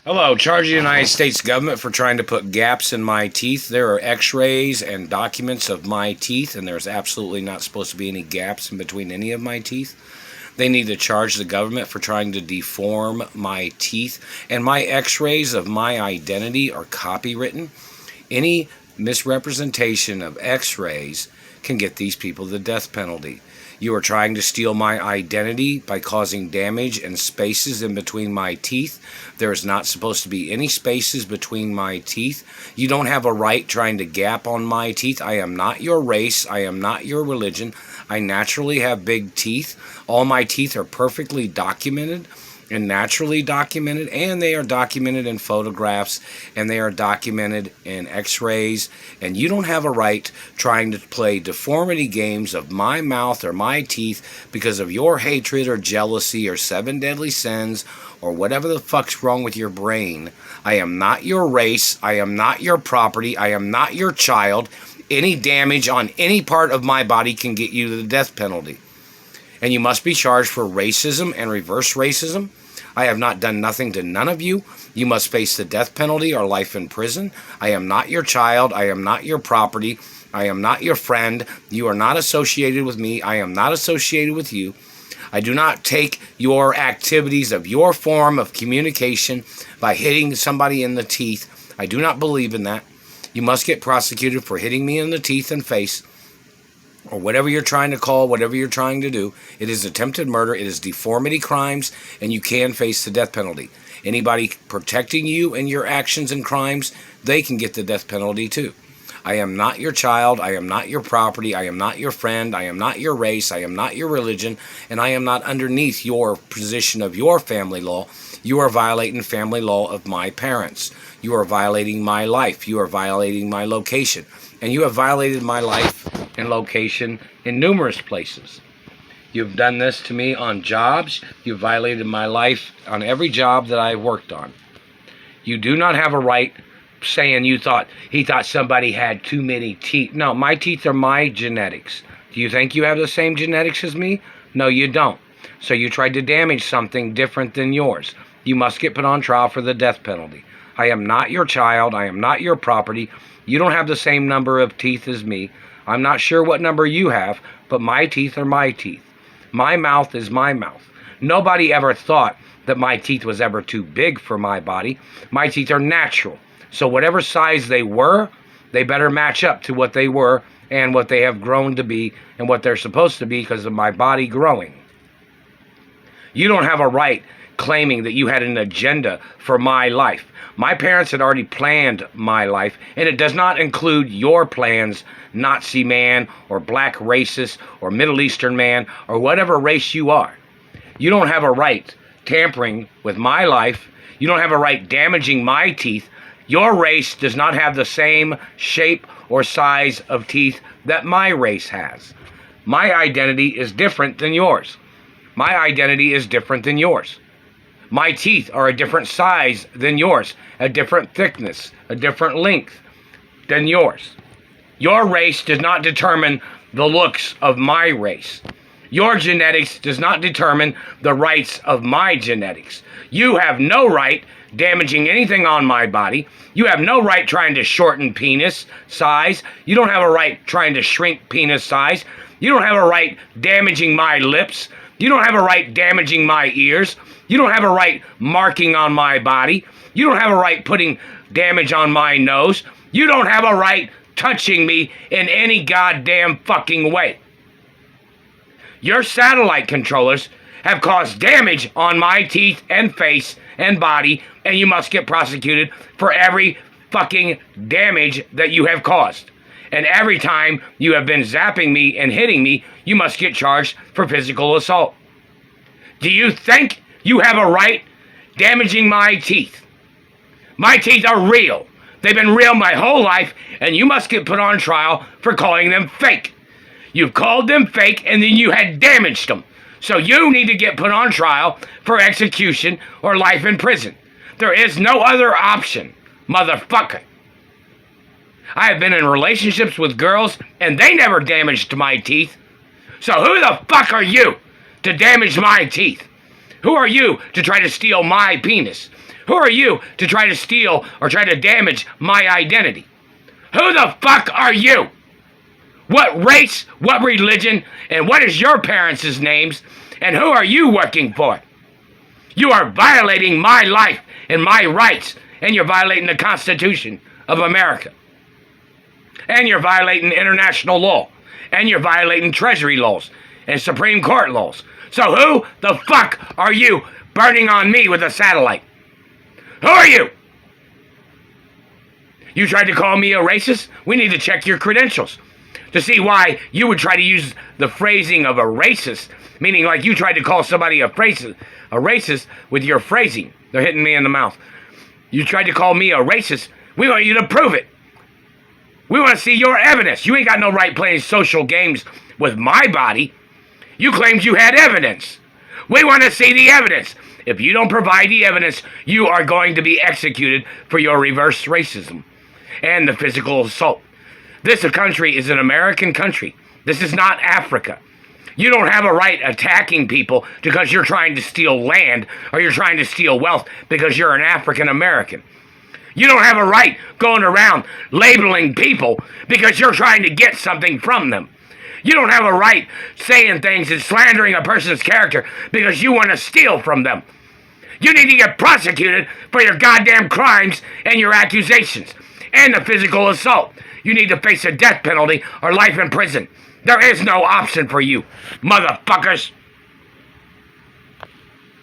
Hello, charge the United States government for trying to put gaps in my teeth. There are x-rays and documents of my teeth, and there's absolutely not supposed to be any gaps in between any of my teeth. They need to charge the government for trying to deform my teeth, and my x-rays of my identity are copywritten. Any misrepresentation of x-rays can get these people the death penalty. You are trying to steal my identity by causing damage and spaces in between my teeth. There is not supposed to be any spaces between my teeth. You don't have a right trying to gap on my teeth. I am not your race. I am not your religion. I naturally have big teeth. All my teeth are perfectly documented and naturally documented, and they are documented in photographs, and they are documented in x-rays, and you don't have a right trying to play deformity games of my mouth or my teeth because of your hatred or jealousy or 7 deadly sins or whatever the fuck's wrong with your brain. I am not your race. I am not your property. I am not your child. Any damage on any part of my body can get you the death penalty. And you must be charged for racism and reverse racism. I have not done nothing to none of you. You must face the death penalty or life in prison. I am not your child. I am not your property. I am not your friend. You are not associated with me. I am not associated with you. I do not take your activities of your form of communication by hitting somebody in the teeth. I do not believe in that. You must get prosecuted for hitting me in the teeth and face, or whatever you're trying to call, whatever you're trying to do. It is attempted murder. It is deformity crimes, and you can face the death penalty. Anybody protecting you and your actions and crimes, they can get the death penalty too. I am not your child. I am not your property. I am not your friend. I am not your race. I am not your religion, and I am not underneath your position of your family law. You are violating family law of my parents. You are violating my life. You are violating my location. And you have violated my life and location in numerous places. You've done this to me on jobs. You've violated my life on every job that I've worked on. You do not have a right saying he thought somebody had too many teeth. No, my teeth are my genetics. Do you think you have the same genetics as me? No, you don't. So you tried to damage something different than yours. You must get put on trial for the death penalty. I am not your child. I am not your property. You don't have the same number of teeth as me. I'm not sure what number you have, but my teeth are my teeth. My mouth is my mouth. Nobody ever thought that my teeth was ever too big for my body. My teeth are natural. So whatever size they were, they better match up to what they were and what they have grown to be and what they're supposed to be because of my body growing. You don't have a right claiming that you had an agenda for my life. My parents had already planned my life, and it does not include your plans, Nazi man or black racist or Middle Eastern man or whatever race you are. You don't have a right tampering with my life. You don't have a right damaging my teeth. Your race does not have the same shape or size of teeth that my race has. My identity is different than yours. My identity is different than yours. My teeth are a different size than yours, a different thickness, a different length than yours. Your race does not determine the looks of my race. Your genetics does not determine the rights of my genetics. You have no right damaging anything on my body. You have no right trying to shorten penis size. You don't have a right trying to shrink penis size. You don't have a right damaging my lips. You don't have a right damaging my ears. You don't have a right marking on my body. You don't have a right putting damage on my nose. You don't have a right touching me in any goddamn fucking way. Your satellite controllers have caused damage on my teeth and face and body, and you must get prosecuted for every fucking damage that you have caused. And every time you have been zapping me and hitting me, you must get charged for physical assault. Do you think you have a right damaging my teeth? My teeth are real. They've been real my whole life, and you must get put on trial for calling them fake. You've called them fake, and then you had damaged them. So you need to get put on trial for execution or life in prison. There is no other option, motherfucker. I have been in relationships with girls, and they never damaged my teeth. So who the fuck are you to damage my teeth? Who are you to try to steal my penis? Who are you to try to steal or try to damage my identity? Who the fuck are you? What race, what religion, and what is your parents' names, and who are you working for? You are violating my life and my rights, and you're violating the Constitution of America. And you're violating international law, and you're violating Treasury laws and Supreme Court laws. So who the fuck are you burning on me with a satellite? Who are you? You tried to call me a racist? We need to check your credentials to see why you would try to use the phrasing of a racist, meaning like you tried to call somebody a racist with your phrasing. They're hitting me in the mouth. You tried to call me a racist. We want you to prove it. We want to see your evidence. You ain't got no right playing social games with my body. You claimed you had evidence. We want to see the evidence. If you don't provide the evidence, you are going to be executed for your reverse racism and the physical assault. This country is an American country. This is not Africa. You don't have a right attacking people because you're trying to steal land or you're trying to steal wealth because you're an African American. You don't have a right going around labeling people because you're trying to get something from them. You don't have a right saying things and slandering a person's character because you want to steal from them. You need to get prosecuted for your goddamn crimes and your accusations and the physical assault. You need to face a death penalty or life in prison. There is no option for you, motherfuckers.